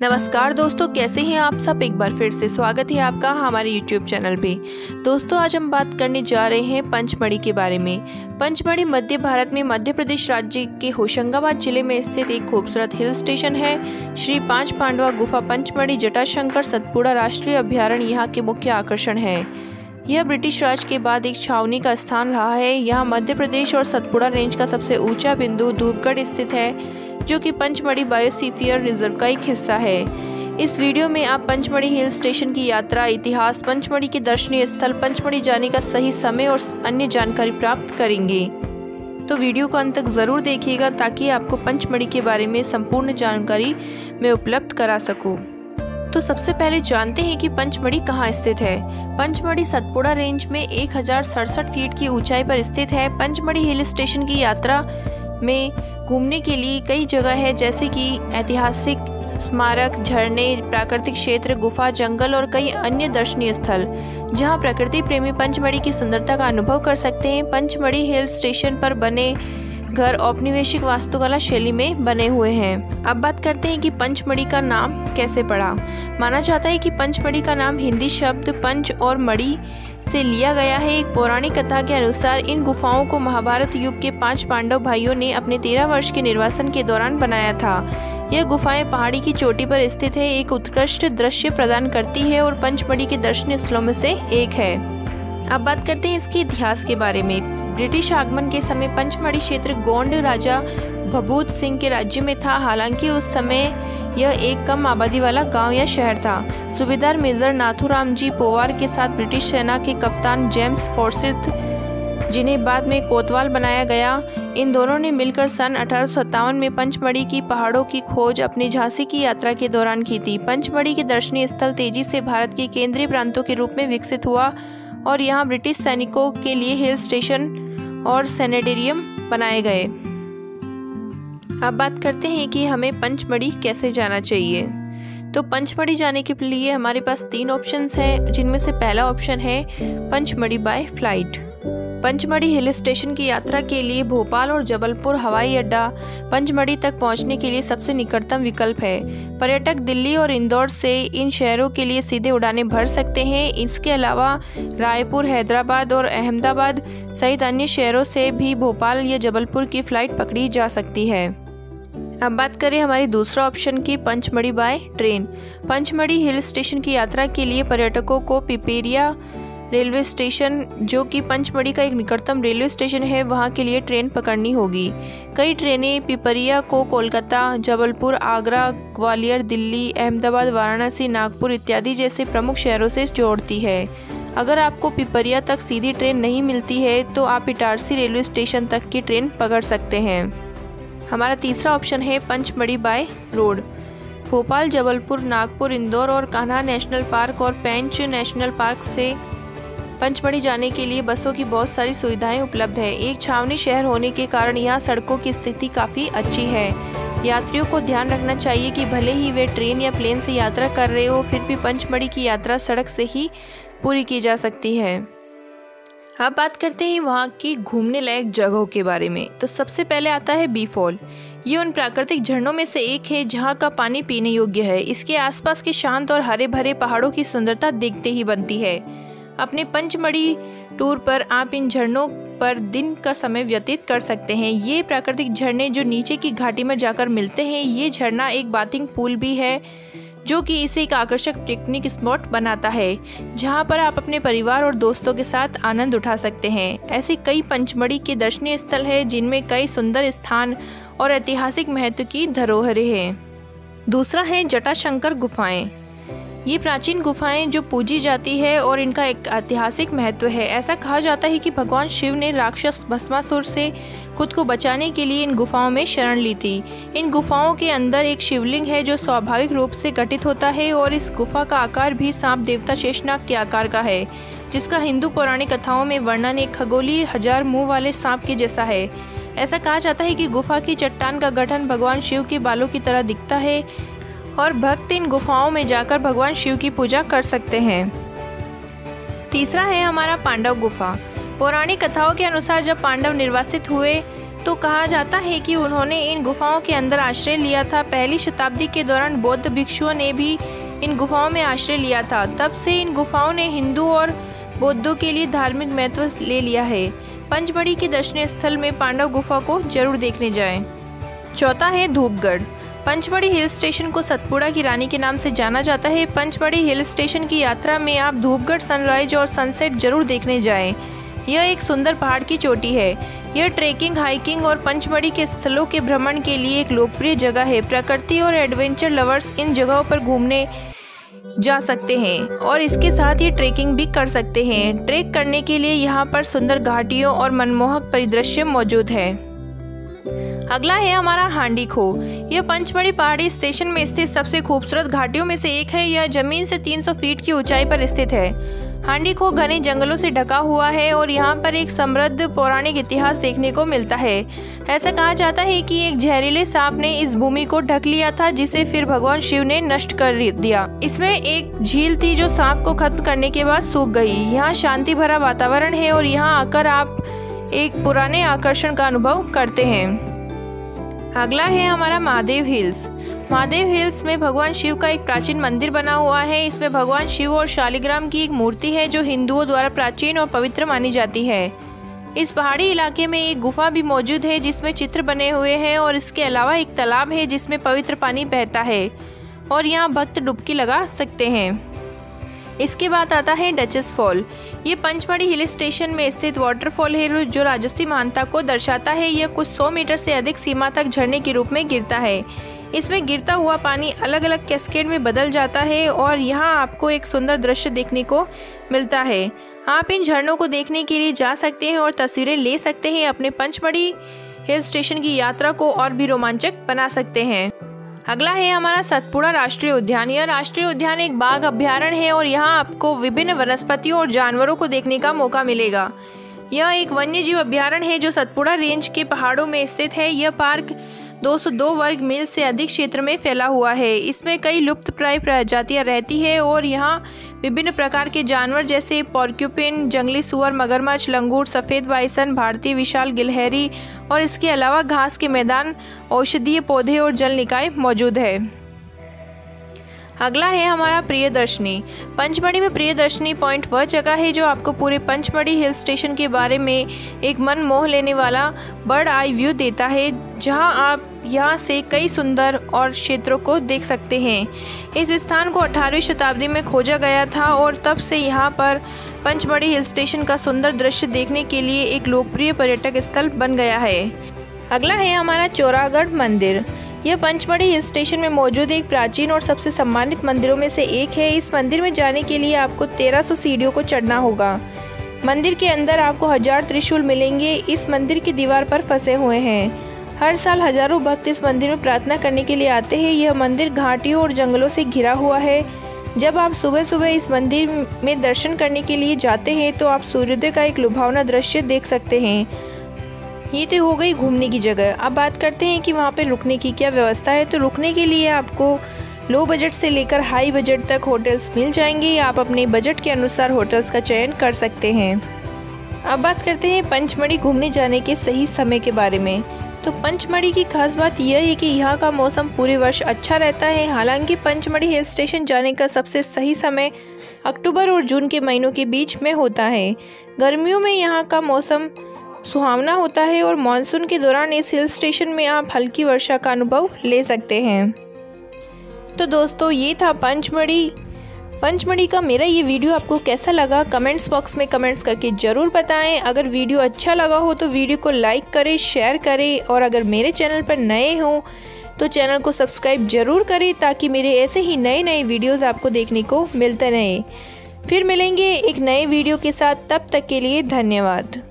नमस्कार दोस्तों, कैसे हैं आप सब। एक बार फिर से स्वागत है आपका हमारे YouTube चैनल पे। दोस्तों, आज हम बात करने जा रहे हैं पंचमढ़ी के बारे में। पंचमढ़ी मध्य भारत में मध्य प्रदेश राज्य के होशंगाबाद जिले में स्थित एक खूबसूरत हिल स्टेशन है। श्री पांच पांडवा गुफा पंचमढ़ी जटाशंकर सतपुड़ा राष्ट्रीय अभ्यारण्य यहाँ के मुख्य आकर्षण है। यह ब्रिटिश राज के बाद एक छावनी का स्थान रहा है। यहाँ मध्य प्रदेश और सतपुड़ा रेंज का सबसे ऊंचा बिंदु धूपगढ़ स्थित है, जो कि पंचमढ़ी बायोस्फीयर रिजर्व का एक हिस्सा है। इस वीडियो में आप पंचमढ़ी हिल स्टेशन की यात्रा, इतिहास, पंचमढ़ी के दर्शनीय स्थल, पंचमढ़ी जाने का सही समय और अन्य जानकारी प्राप्त करेंगे। तो वीडियो को अंत तक ज़रूर देखिएगा ताकि आपको पंचमढ़ी के बारे में संपूर्ण जानकारी मैं उपलब्ध करा सकूँ। तो सबसे पहले जानते हैं कि पंचमढ़ी कहाँ स्थित है। पंचमढ़ी सतपुड़ा रेंज में 1067 फीट की ऊंचाई पर स्थित है। पंचमढ़ी हिल स्टेशन की यात्रा में घूमने के लिए कई जगह है, जैसे कि ऐतिहासिक स्मारक, झरने, प्राकृतिक क्षेत्र, गुफा, जंगल और कई अन्य दर्शनीय स्थल, जहां प्रकृति प्रेमी पंचमढ़ी की सुंदरता का अनुभव कर सकते हैं। पंचमढ़ी हिल स्टेशन पर बने घर औपनिवेशिक वास्तुकला शैली में बने हुए हैं। अब बात करते हैं कि पंचमढ़ी का नाम कैसे पड़ा। माना जाता है कि पंचमढ़ी का नाम हिंदी शब्द पंच और मढ़ी से लिया गया है। एक पौराणिक कथा के अनुसार इन गुफाओं को महाभारत युग के 5 पांडव भाइयों ने अपने 13 वर्ष के निर्वासन के दौरान बनाया था। यह गुफाएं पहाड़ी की चोटी पर स्थित है, एक उत्कृष्ट दृश्य प्रदान करती है और पंचमढ़ी के दर्शनीय स्थलों में से एक है। अब बात करते हैं इसके इतिहास के बारे में। ब्रिटिश आगमन के समय पंचमढ़ी क्षेत्र गोंड राजा भभूत सिंह के राज्य में था। हालांकि उस समय यह एक कम आबादी वाला गांव या शहर था। सूबेदार मेजर नाथूराम जी पोवार के साथ ब्रिटिश सेना के कप्तान जेम्स फॉर्सिथ, जिन्हें बाद में कोतवाल बनाया गया, इन दोनों ने मिलकर सन 1857 में पंचमढ़ी की पहाड़ों की खोज अपनी झांसी की यात्रा के दौरान की थी। पंचमढ़ी के दर्शनीय स्थल तेजी से भारत के केंद्रीय प्रांतों के रूप में विकसित हुआ और यहाँ ब्रिटिश सैनिकों के लिए हिल स्टेशन और सैनिटेरियम बनाए गए। अब बात करते हैं कि हमें पंचमढ़ी कैसे जाना चाहिए। तो पंचमढ़ी जाने के लिए हमारे पास 3 ऑप्शंस हैं, जिनमें से पहला ऑप्शन है Pachmarhi by flight. Pachmarhi hill station की यात्रा के लिए भोपाल और जबलपुर हवाई अड्डा पंचमढ़ी तक पहुंचने के लिए सबसे निकटतम विकल्प है। पर्यटक दिल्ली और इंदौर से इन शहरों के लिए सीधे उड़ानें भर सकते हैं। इसके अलावा रायपुर, हैदराबाद और अहमदाबाद सहित अन्य शहरों से भी भोपाल या जबलपुर की फ़्लाइट पकड़ी जा सकती है। अब बात करें हमारी दूसरा ऑप्शन की, Pachmarhi by train. Pachmarhi hill station की यात्रा के लिए पर्यटकों को पिपेरिया रेलवे स्टेशन, जो कि पंचमढ़ी का एक निकटतम रेलवे स्टेशन है, वहां के लिए ट्रेन पकड़नी होगी। कई ट्रेनें पिपरिया को कोलकाता, जबलपुर, आगरा, ग्वालियर, दिल्ली, अहमदाबाद, वाराणसी, नागपुर इत्यादि जैसे प्रमुख शहरों से जोड़ती है। अगर आपको पिपरिया तक सीधी ट्रेन नहीं मिलती है तो आप इटारसी रेलवे स्टेशन तक की ट्रेन पकड़ सकते हैं। हमारा तीसरा ऑप्शन है पंचमढ़ी बाय रोड। भोपाल, जबलपुर, नागपुर, इंदौर और कान्हा नेशनल पार्क और पेंच नेशनल पार्क से पंचमढ़ी जाने के लिए बसों की बहुत सारी सुविधाएं उपलब्ध है। एक छावनी शहर होने के कारण यहाँ सड़कों की स्थिति काफ़ी अच्छी है। यात्रियों को ध्यान रखना चाहिए कि भले ही वे ट्रेन या प्लेन से यात्रा कर रहे हो, फिर भी पंचमढ़ी की यात्रा सड़क से ही पूरी की जा सकती है। अब बात करते हैं वहाँ की घूमने लायक जगहों के बारे में। तो सबसे पहले आता है बी फॉल। ये उन प्राकृतिक झरनों में से एक है जहाँ का पानी पीने योग्य है। इसके आसपास के शांत और हरे भरे पहाड़ों की सुंदरता देखते ही बनती है। अपने पंचमढ़ी टूर पर आप इन झरनों पर दिन का समय व्यतीत कर सकते हैं। ये प्राकृतिक झरने जो नीचे की घाटी में जाकर मिलते हैं, ये झरना एक बाथिंग पूल भी है, जो कि इसे एक आकर्षक पिकनिक स्पॉट बनाता है, जहां पर आप अपने परिवार और दोस्तों के साथ आनंद उठा सकते हैं। ऐसे कई पंचमढ़ी के दर्शनीय स्थल हैं, जिनमें कई सुंदर स्थान और ऐतिहासिक महत्व की धरोहरें हैं। दूसरा है जटाशंकर गुफाएं। ये प्राचीन गुफाएं जो पूजी जाती है और इनका एक ऐतिहासिक महत्व है। ऐसा कहा जाता है कि भगवान शिव ने राक्षस भस्मासुर से खुद को बचाने के लिए इन गुफाओं में शरण ली थी। इन गुफाओं के अंदर एक शिवलिंग है जो स्वाभाविक रूप से गठित होता है और इस गुफा का आकार भी सांप देवता शेषनाग के आकार का है, जिसका हिंदू पौराणिक कथाओं में वर्णन एक खगोलीय 1000 मुंह वाले सांप के जैसा है। ऐसा कहा जाता है कि गुफा की चट्टान का गठन भगवान शिव के बालों की तरह दिखता है और भक्त इन गुफाओं में जाकर भगवान शिव की पूजा कर सकते हैं। तीसरा है हमारा पांडव गुफा। पौराणिक कथाओं के अनुसार जब पांडव निर्वासित हुए दोस्तों कहा जाता है कि उन्होंने इन गुफाओं के अंदर आश्रय लिया था। पहली शताब्दी के दौरान बौद्ध भिक्षुओं ने भी इन गुफाओं में आश्रय लिया था। तब से इन गुफाओं ने हिंदू और बौद्धों के लिए धार्मिक महत्व ले लिया है। पंचमढ़ी के दर्शनीय स्थल में पांडव गुफा को जरूर देखने जाएं। चौथा है धूपगढ़। पंचमढ़ी हिल स्टेशन को सतपुड़ा की रानी के नाम से जाना जाता है। पंचमढ़ी हिल स्टेशन की यात्रा में आप धूपगढ़ सनराइज और सनसेट जरूर देखने जाएं। यह एक सुंदर पहाड़ की चोटी है। यह ट्रेकिंग, हाइकिंग और पंचमढ़ी के स्थलों के भ्रमण के लिए एक लोकप्रिय जगह है। प्रकृति और एडवेंचर लवर्स इन जगहों पर घूमने जा सकते हैं और इसके साथ ही ट्रेकिंग भी कर सकते हैं। ट्रेक करने के लिए यहाँ पर सुंदर घाटियों और मनमोहक परिदृश्य मौजूद है। अगला है हमारा हांडी खो। यह पंचमढ़ी पहाड़ी स्टेशन में स्थित सबसे खूबसूरत घाटियों में से एक है। यह जमीन से 300 फीट की ऊंचाई पर स्थित है। हांडी खो घने जंगलों से ढका हुआ है और यहाँ पर एक समृद्ध पौराणिक इतिहास देखने को मिलता है। ऐसा कहा जाता है कि एक जहरीले सांप ने इस भूमि को ढक लिया था, जिसे फिर भगवान शिव ने नष्ट कर दिया। इसमें एक झील थी जो सांप को खत्म करने के बाद सूख गई। यहाँ शांति भरा वातावरण है और यहाँ आकर आप एक पुराने आकर्षण का अनुभव करते हैं। अगला है हमारा महादेव हिल्स। महादेव हिल्स में भगवान शिव का एक प्राचीन मंदिर बना हुआ है। इसमें भगवान शिव और शालिग्राम की एक मूर्ति है जो हिंदुओं द्वारा प्राचीन और पवित्र मानी जाती है। इस पहाड़ी इलाके में एक गुफा भी मौजूद है जिसमें चित्र बने हुए हैं और इसके अलावा एक तालाब है जिसमें पवित्र पानी बहता है और यहाँ भक्त डुबकी लगा सकते हैं। इसके बाद आता है डचेस फॉल। ये पंचमढ़ी हिल स्टेशन में स्थित वाटरफॉल है जो राजसी महानता को दर्शाता है। यह कुछ 100 मीटर से अधिक सीमा तक झरने के रूप में गिरता है। इसमें गिरता हुआ पानी अलग अलग कैस्केड में बदल जाता है और यहाँ आपको एक सुंदर दृश्य देखने को मिलता है। आप इन झरनों को देखने के लिए जा सकते हैं और तस्वीरें ले सकते हैं। अपने पंचमढ़ी हिल स्टेशन की यात्रा को और भी रोमांचक बना सकते हैं। अगला है हमारा सतपुड़ा राष्ट्रीय उद्यान। यह राष्ट्रीय उद्यान एक बाघ अभ्यारण्य है और यहाँ आपको विभिन्न वनस्पतियों और जानवरों को देखने का मौका मिलेगा। यह एक वन्यजीव अभ्यारण्य है जो सतपुड़ा रेंज के पहाड़ों में स्थित है। यह पार्क 202 वर्ग मील से अधिक क्षेत्र में फैला हुआ है। इसमें कई लुप्तप्राय प्रजातियां रहती है और यहाँ विभिन्न प्रकार के जानवर जैसे पोर्क्यूपिन, जंगली सुअर, मगरमच्छ, लंगूर, सफ़ेद बाइसन, भारतीय विशाल गिलहरी और इसके अलावा घास के मैदान, औषधीय पौधे और जल निकाय मौजूद है। अगला है हमारा प्रियदर्शनी। पंचमढ़ी में प्रियदर्शनी पॉइंट वह जगह है जो आपको पूरे पंचमढ़ी हिल स्टेशन के बारे में एक मन मोह लेने वाला बर्ड आई व्यू देता है, जहां आप यहां से कई सुंदर और क्षेत्रों को देख सकते हैं। इस स्थान को 18वीं शताब्दी में खोजा गया था और तब से यहां पर पंचमढ़ी हिल स्टेशन का सुंदर दृश्य देखने के लिए एक लोकप्रिय पर्यटक स्थल बन गया है। अगला है हमारा चौरागढ़ मंदिर। यह पंचमढ़ी हिल स्टेशन में मौजूद एक प्राचीन और सबसे सम्मानित मंदिरों में से एक है। इस मंदिर में जाने के लिए आपको 1300 सीढ़ियों को चढ़ना होगा। मंदिर के अंदर आपको 1000 त्रिशूल मिलेंगे। इस मंदिर की दीवार पर फंसे हुए हैं। हर साल हजारों भक्त इस मंदिर में प्रार्थना करने के लिए आते हैं। यह मंदिर घाटियों और जंगलों से घिरा हुआ है। जब आप सुबह सुबह इस मंदिर में दर्शन करने के लिए जाते हैं तो आप सूर्योदय का एक लुभावना दृश्य देख सकते हैं। ये तो हो गई घूमने की जगह। अब बात करते हैं कि वहाँ पे रुकने की क्या व्यवस्था है। तो रुकने के लिए आपको लो बजट से लेकर हाई बजट तक होटल्स मिल जाएंगे। आप अपने बजट के अनुसार होटल्स का चयन कर सकते हैं। अब बात करते हैं पंचमढ़ी घूमने जाने के सही समय के बारे में। तो पंचमढ़ी की खास बात यह है कि यहाँ का मौसम पूरे वर्ष अच्छा रहता है। हालांकि पंचमढ़ी हिल स्टेशन जाने का सबसे सही समय अक्टूबर और जून के महीनों के बीच में होता है। गर्मियों में यहाँ का मौसम सुहावना होता है और मानसून के दौरान इस हिल स्टेशन में आप हल्की वर्षा का अनुभव ले सकते हैं। तो दोस्तों ये था पंचमढ़ी का मेरा ये वीडियो आपको कैसा लगा कमेंट्स बॉक्स में कमेंट्स करके ज़रूर बताएं। अगर वीडियो अच्छा लगा हो तो वीडियो को लाइक करें, शेयर करें और अगर मेरे चैनल पर नए हों तो चैनल को सब्सक्राइब ज़रूर करें ताकि मेरे ऐसे ही नए नए वीडियोज़ आपको देखने को मिलते रहें। फिर मिलेंगे एक नए वीडियो के साथ, तब तक के लिए धन्यवाद।